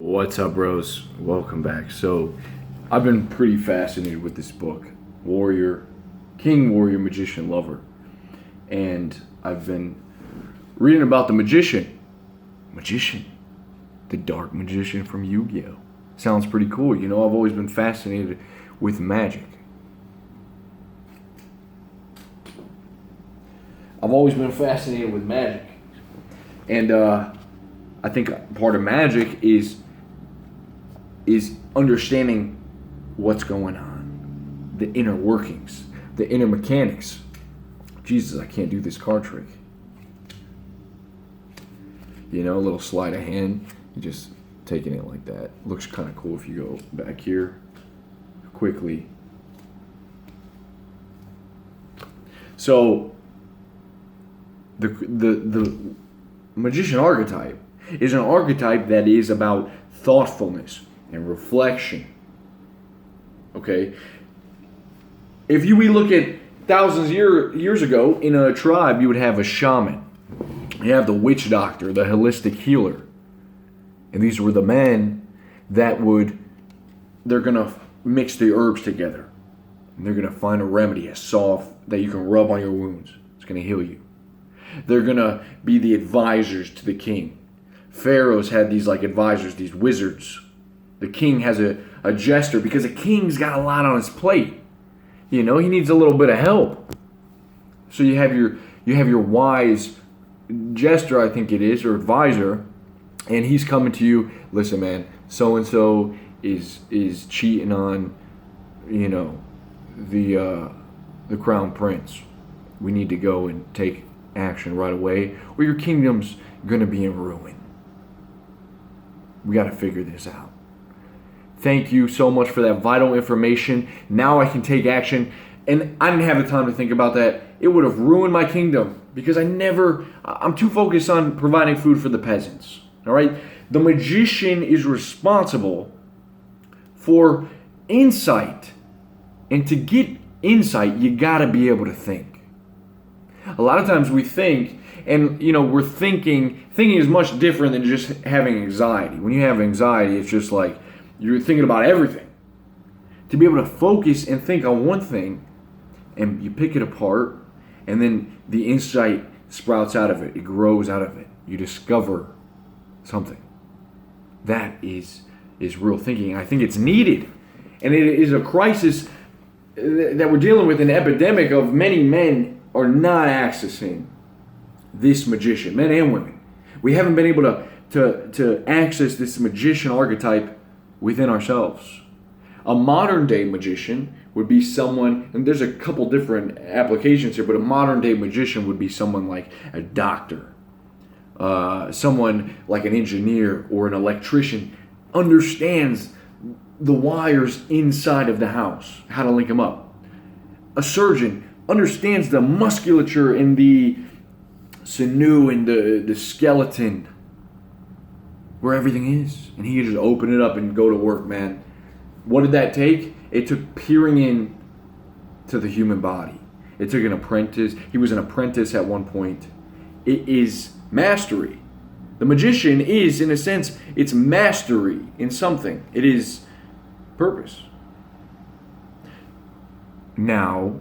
What's up, bros? Welcome back. So, I've been pretty fascinated with this book, King, Warrior, Magician, Lover. And I've been reading about the magician. The dark magician from Yu-Gi-Oh! Sounds pretty cool. You know, I've always been fascinated with magic. And I think part of magic is understanding what's going on, the inner workings, the inner mechanics. Jesus, I can't do this card trick. You know, a little sleight of hand, you just taking it like that. Looks kind of cool if you go back here quickly. So the magician archetype is an archetype that is about thoughtfulness and reflection. Okay? If we look at thousands of years ago, in a tribe, you would have a shaman. You have the witch doctor, the holistic healer. And these were the men that they're going to mix the herbs together. And they're going to find a remedy, a salve that you can rub on your wounds. It's going to heal you. They're going to be the advisors to the king. Pharaohs had these advisors, these wizards. The king has a jester because a king's got a lot on his plate. You know, he needs a little bit of help. So you have your wise jester, I think it is, or advisor, and he's coming to you. Listen, man, so and so is cheating on, you know, the crown prince. We need to go and take action right away, or your kingdom's gonna be in ruin. We got to figure this out. Thank you so much for that vital information. Now I can take action. And I didn't have the time to think about that. It would have ruined my kingdom because I'm too focused on providing food for the peasants. All right? The magician is responsible for insight. And to get insight, you got to be able to think. A lot of times we think, and you know, we're thinking is much different than just having anxiety. When you have anxiety, it's just like you're thinking about everything. To be able to focus and think on one thing, and you pick it apart, and then the insight sprouts out of it. It grows out of it. You discover something. That is real thinking. I think it's needed. And it is a crisis that we're dealing with, an epidemic of many men are not accessing this magician, men and women. We haven't been able to access this magician archetype within ourselves. A modern day magician would be someone, and there's a couple different applications here, but a modern day magician would be someone like a doctor, someone like an engineer or an electrician, understands the wires inside of the house, how to link them up. A surgeon understands the musculature and the sinew and the skeleton, where everything is, and he could just open it up and go to work, man. What did that take? It took peering in to the human body. It took an apprentice. He was an apprentice at one point. It is mastery. The magician is, in a sense, it's mastery in something. It is purpose. Now,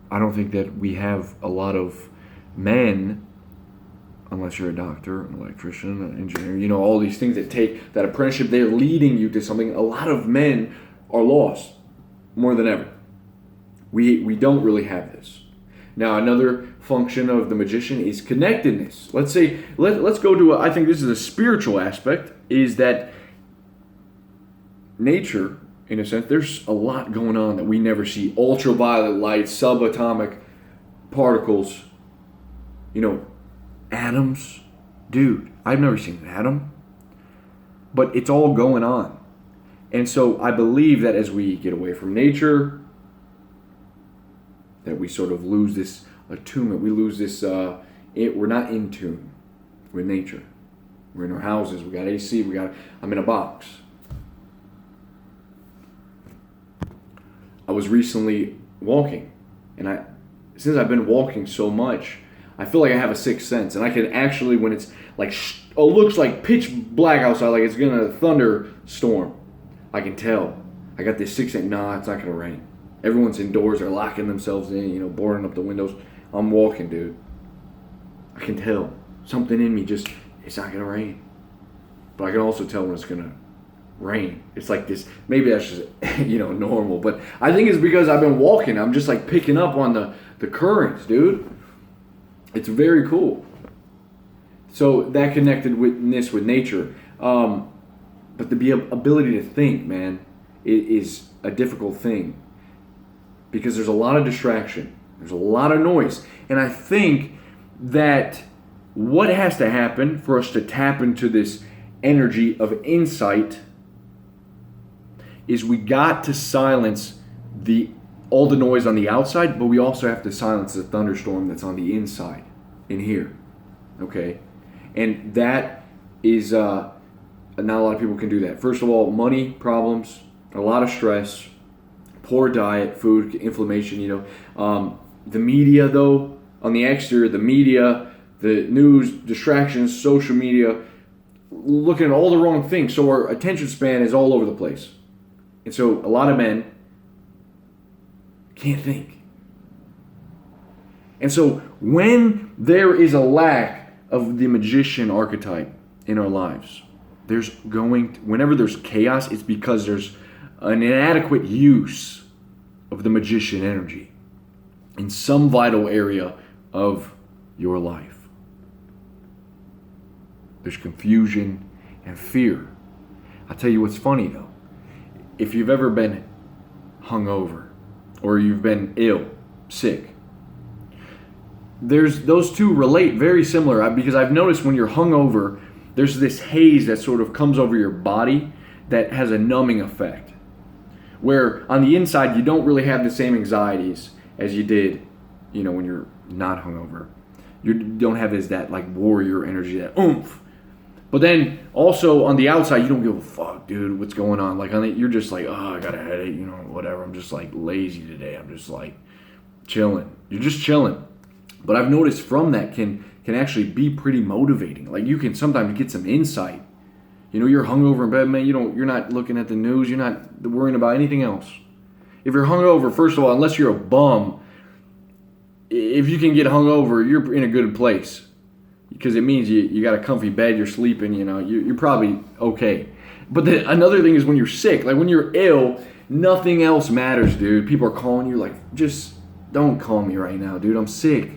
I don't think that we have a lot of men, unless you're a doctor, an electrician, an engineer, you know, all these things that take that apprenticeship, they're leading you to something. A lot of men are lost more than ever. We don't really have this. Now, another function of the magician is connectedness. Let's go to, I think this is a spiritual aspect, is that nature, in a sense, there's a lot going on that we never see. Ultraviolet light, subatomic particles, you know, atoms. Dude, I've never seen an atom. But it's all going on. And so I believe that as we get away from nature, that we sort of lose this attunement. We lose this, we're not in tune with nature. We're in our houses, we got AC, I'm in a box. I was recently walking, and since I've been walking so much, I feel like I have a sixth sense, and I can actually, when it's like, looks like pitch black outside, like it's gonna thunderstorm, I can tell. I got this sixth sense. Nah, it's not gonna rain. Everyone's indoors, they're locking themselves in, boarding up the windows. I'm walking, dude. I can tell. Something in me just, it's not gonna rain. But I can also tell when it's gonna rain. It's like this, maybe that's just, normal. But I think it's because I've been walking. I'm just like picking up on the currents, dude. It's very cool. So that connectedness with nature. But the ability to think, man, is a difficult thing. Because there's a lot of distraction. There's a lot of noise. And I think that what has to happen for us to tap into this energy of insight is we got to silence all the noise on the outside, but we also have to silence the thunderstorm that's on the inside in here. Okay? And that is, not a lot of people can do that. First of all, money problems, a lot of stress, poor diet, food, inflammation, the media, though, on the exterior, the media, the news, distractions, social media, looking at all the wrong things. So our attention span is all over the place. And so a lot of men can't think. And so when there is a lack of the magician archetype in our lives, whenever there's chaos, it's because there's an inadequate use of the magician energy in some vital area of your life. There's confusion and fear. I'll tell you what's funny though. If you've ever been hungover or you've been ill, sick, those two relate very similar because I've noticed when you're hungover, there's this haze that sort of comes over your body that has a numbing effect. Where on the inside, you don't really have the same anxieties as you did, when you're not hungover. You don't have that like warrior energy, that oomph. But then also on the outside, you don't give a fuck, dude, what's going on. Like you're just like, oh, I got a headache, whatever. I'm just like lazy today. I'm just like chilling. You're just chilling. But I've noticed from that can actually be pretty motivating. Like you can sometimes get some insight. You're hungover in bed, man. You're not looking at the news. You're not worrying about anything else. If you're hungover, first of all, unless you're a bum, if you can get hungover, you're in a good place because it means you got a comfy bed. You're sleeping. You're probably okay. But another thing is when you're sick, like when you're ill, nothing else matters, dude. People are calling you like, just don't call me right now, dude. I'm sick.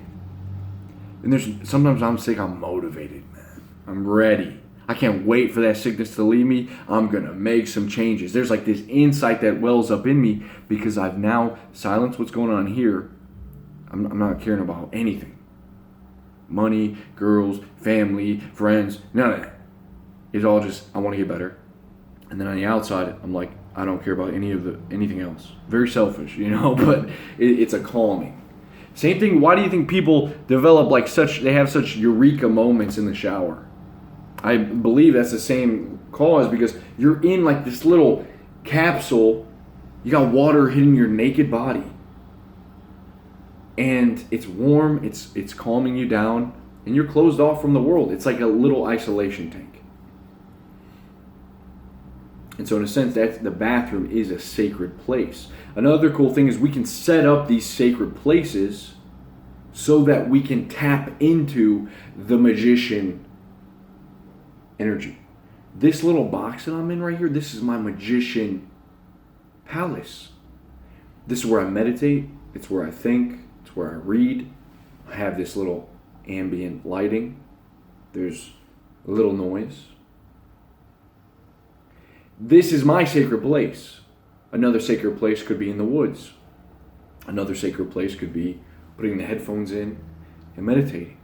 And sometimes I'm sick. I'm motivated, man. I'm ready. I can't wait for that sickness to leave me. I'm going to make some changes. There's like this insight that wells up in me because I've now silenced what's going on here. I'm not caring about anything. Money, girls, family, friends, none of that. It's all just, I want to get better. And then on the outside, I'm like, I don't care about anything else. Very selfish, but it's a calming. Same thing, why do you think people develop they have such eureka moments in the shower? I believe that's the same cause because you're in like this little capsule. You got water hitting your naked body. And it's warm, it's calming you down, and you're closed off from the world. It's like a little isolation tank. And so in a sense, the bathroom is a sacred place. Another cool thing is we can set up these sacred places so that we can tap into the magician energy. This little box that I'm in right here, this is my magician palace. This is where I meditate. It's where I think. It's where I read. I have this little ambient lighting. There's a little noise. This is my sacred place. Another sacred place could be in the woods. Another sacred place could be putting the headphones in and meditating.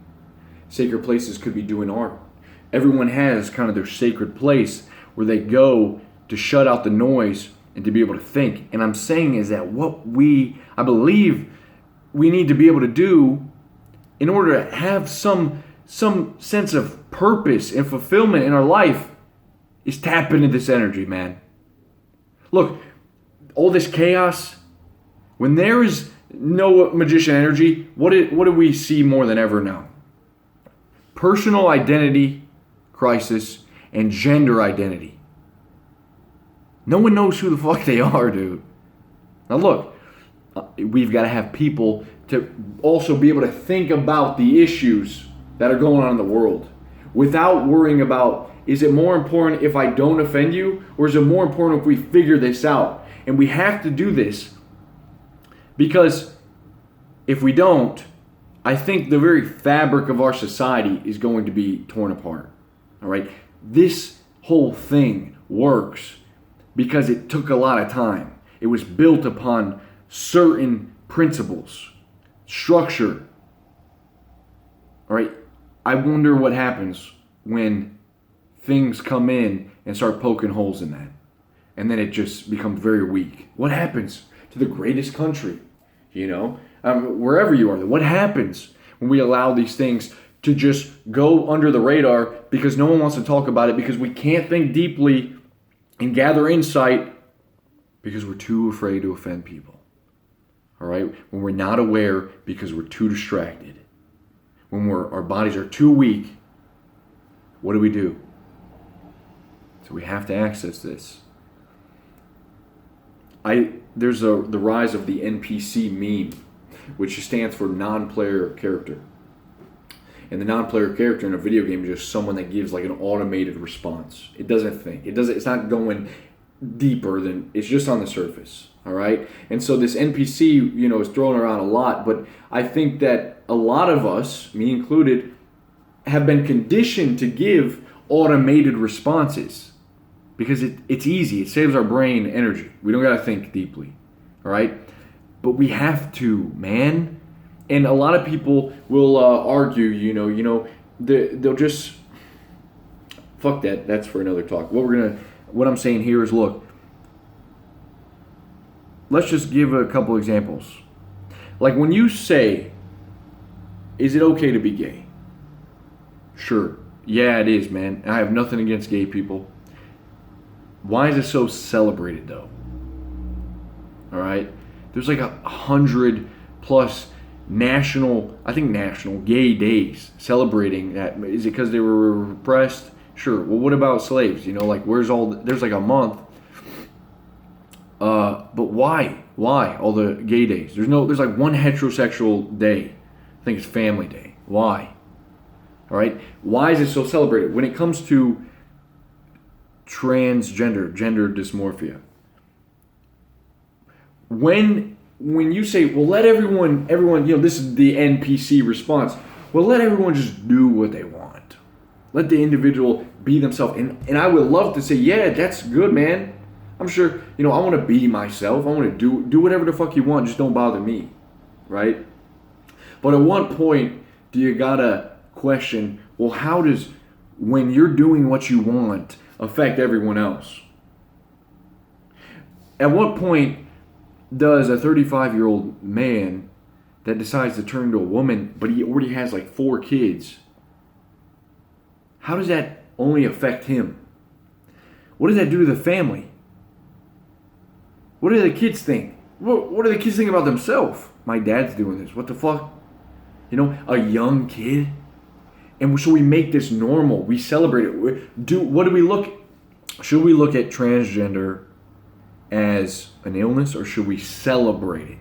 Sacred places could be doing art. Everyone has kind of their sacred place where they go to shut out the noise and to be able to think. And I'm saying is that what I believe we need to be able to do in order to have some sense of purpose and fulfillment in our life is tap into this energy, man. Look, all this chaos, when there is No magician energy. What do we see more than ever now? Personal identity crisis and gender identity. No one knows who the fuck they are, dude. Now look, we've got to have people to also be able to think about the issues that are going on in the world without worrying about, is it more important if I don't offend you, or is it more important if we figure this out? And we have to do this because if we don't, I think the very fabric of our society is going to be torn apart. All right? This whole thing works because it took a lot of time. It was built upon certain principles, structure. All right? I wonder what happens when things come in and start poking holes in that. And then it just becomes very weak. What happens to the greatest country? Wherever you are. What happens when we allow these things to just go under the radar because no one wants to talk about it, because we can't think deeply and gather insight because we're too afraid to offend people. All right? When we're not aware because we're too distracted. When our bodies are too weak, what do? So we have to access this. There's the rise of the NPC meme, which stands for non-player character. And the non-player character in a video game is just someone that gives like an automated response. It doesn't think. It's not going deeper than, it's just on the surface. All right? And so this NPC, is thrown around a lot, but I think that a lot of us, me included, have been conditioned to give automated responses because it's easy. It saves our brain energy. We don't got to think deeply. All right? But we have to, man. And a lot of people will argue, they'll just, fuck that. That's for another talk. What I'm saying here is, look, let's just give a couple examples. Like when you say, is it okay to be gay? Sure. Yeah, it is, man. I have nothing against gay people. Why is it so celebrated, though? All right? There's like 100 plus national gay days celebrating that. Is it because they were repressed? Sure. Well, what about slaves? There's like a month. But why? Why all the gay days? There's like one heterosexual day. I think it's Family Day. Why? All right. Why is it so celebrated? When it comes to gender dysmorphia, when you say, well, let everyone, this is the NPC response. Well, let everyone just do what they want. Let the individual be themselves. And I would love to say, yeah, that's good, man. I'm sure, I want to be myself. I want to do whatever the fuck you want. Just don't bother me, right? But at what point do you gotta question, well, how does, when you're doing what you want, affect everyone else? At what point does a 35-year-old man that decides to turn to a woman, but he already has like 4 kids, how does that only affect him? What does that do to the family? What do the kids think? What do the kids think about themselves? My dad's doing this. What the fuck? A young kid. And so we make this normal. We celebrate it. Should we look at transgender as an illness, or should we celebrate it?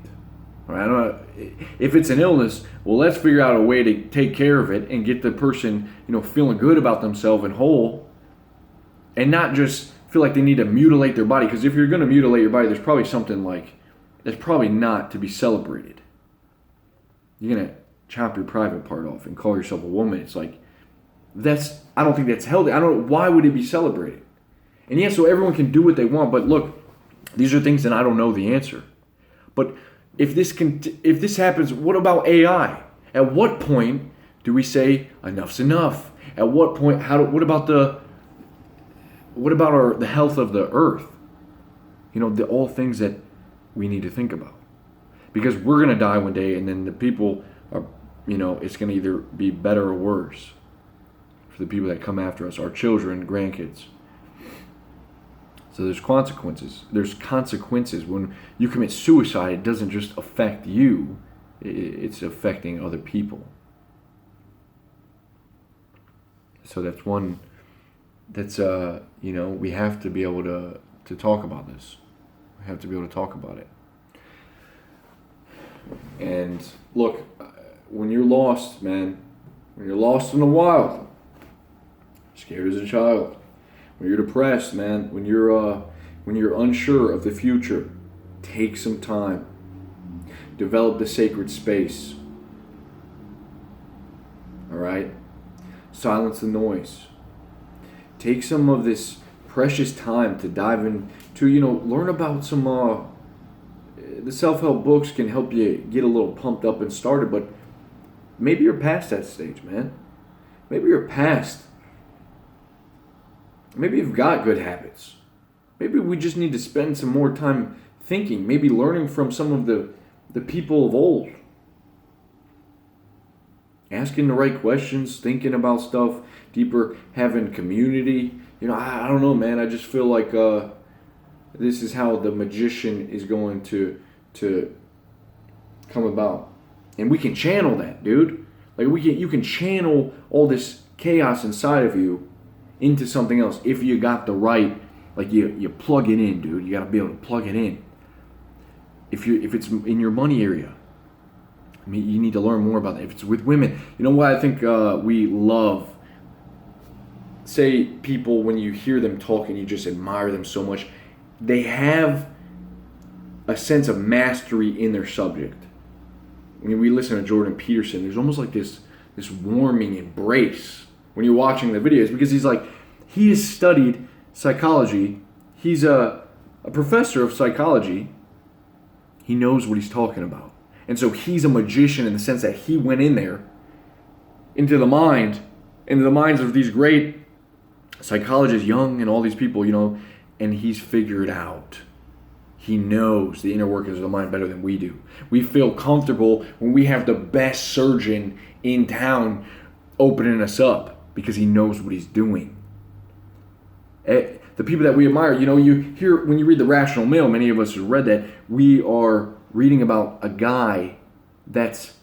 All right, I don't know. If it's an illness, well, let's figure out a way to take care of it and get the person, feeling good about themselves and whole, and not just feel like they need to mutilate their body. Because if you're going to mutilate your body, there's probably something that's probably not to be celebrated. You're going to chop your private part off and call yourself a woman. It's like, I don't think that's healthy. I don't know, why would it be celebrated? And yeah, so everyone can do what they want, but look, these are things that I don't know the answer. But if this happens, what about AI? At what point do we say enough's enough? At what point? What about the health of the earth? All things that we need to think about, because we're gonna die one day, and then the people are, it's gonna either be better or worse for the people that come after us, our children, grandkids. So there's consequences. There's consequences. When you commit suicide, it doesn't just affect you, it's affecting other people. So that's one, that's, we have to be able to talk about this. We have to be able to talk about it. And look, when you're lost, man, when you're lost in the wild, scared as a child, when you're depressed, man, when you're unsure of the future, take some time. Develop the sacred space. All right? Silence the noise. Take some of this precious time to dive into, learn about some, the self-help books can help you get a little pumped up and started, but maybe you're past that stage, man. Maybe you're past. Maybe you've got good habits. Maybe we just need to spend some more time thinking, maybe learning from some of the people of old. Asking the right questions, thinking about stuff deeper, having community. I don't know, man. I just feel like this is how the magician is going to come about. And we can channel that, dude. Like you can channel all this chaos inside of you into something else if you got the right, like you plug it in, dude. You got to be able to plug it in. If it's in your money area, I mean, you need to learn more about that. If it's with women, you know what I think we love. Say people, when you hear them talking, you just admire them so much. They have a sense of mastery in their subject. When we listen to Jordan Peterson, there's almost like this warming embrace when you're watching the videos, because he has studied psychology. He's a professor of psychology. He knows what he's talking about. And so he's a magician in the sense that he went in there into the minds of these great psychologists, Jung and all these people, and he's figured out. He knows the inner workings of the mind better than we do. We feel comfortable when we have the best surgeon in town opening us up because he knows what he's doing. The people that we admire, you hear when you read The Rational Male, many of us have read that, we are reading about a guy that's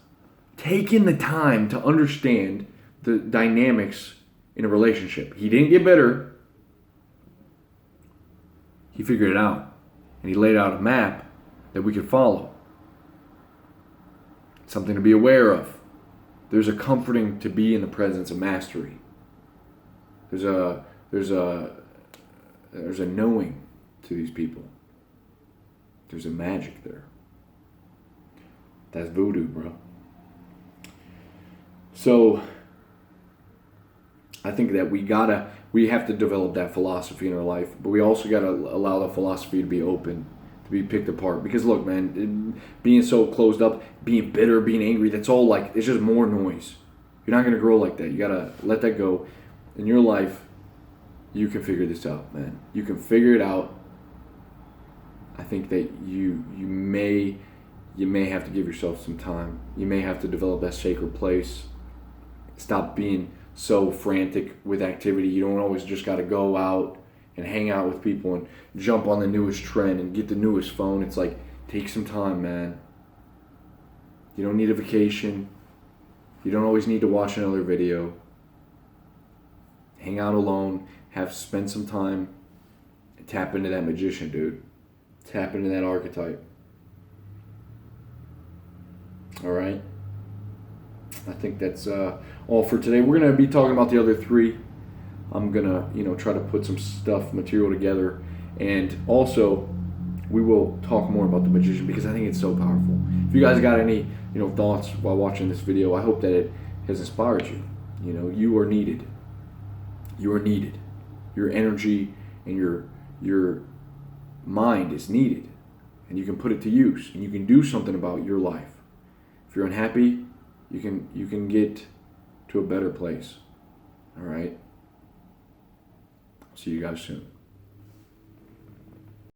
taken the time to understand the dynamics in a relationship. He didn't get better. He figured it out. And he laid out a map that we could follow. Something to be aware of. There's a comforting to be in the presence of mastery. There's a knowing to these people. There's a magic there. That's voodoo, bro. So I think that we have to develop that philosophy in our life, but we also got to allow the philosophy to be open, to be picked apart. Because look, man, being so closed up, being bitter, being angry, that's all it's just more noise. You're not going to grow like that. You got to let that go. In your life, you can figure this out, man. You can figure it out. I think that you may have to give yourself some time. You may have to develop that sacred place. Stop being so frantic with activity. You don't always just got to go out and hang out with people and jump on the newest trend and get the newest phone. It's take some time, man. You don't need a vacation. You don't always need to watch another video. Hang out alone. Spend some time and tap into that magician, dude. Tap into that archetype. All right. I think that's all for today. We're going to be talking about the other three. I'm going to, try to put some material together. And also, we will talk more about the magician because I think it's so powerful. If you guys got any, thoughts while watching this video, I hope that it has inspired you. You are needed. You are needed. Your energy and your mind is needed. And you can put it to use. And you can do something about your life. If you're unhappy, you can get to a better place. All right? See you guys soon.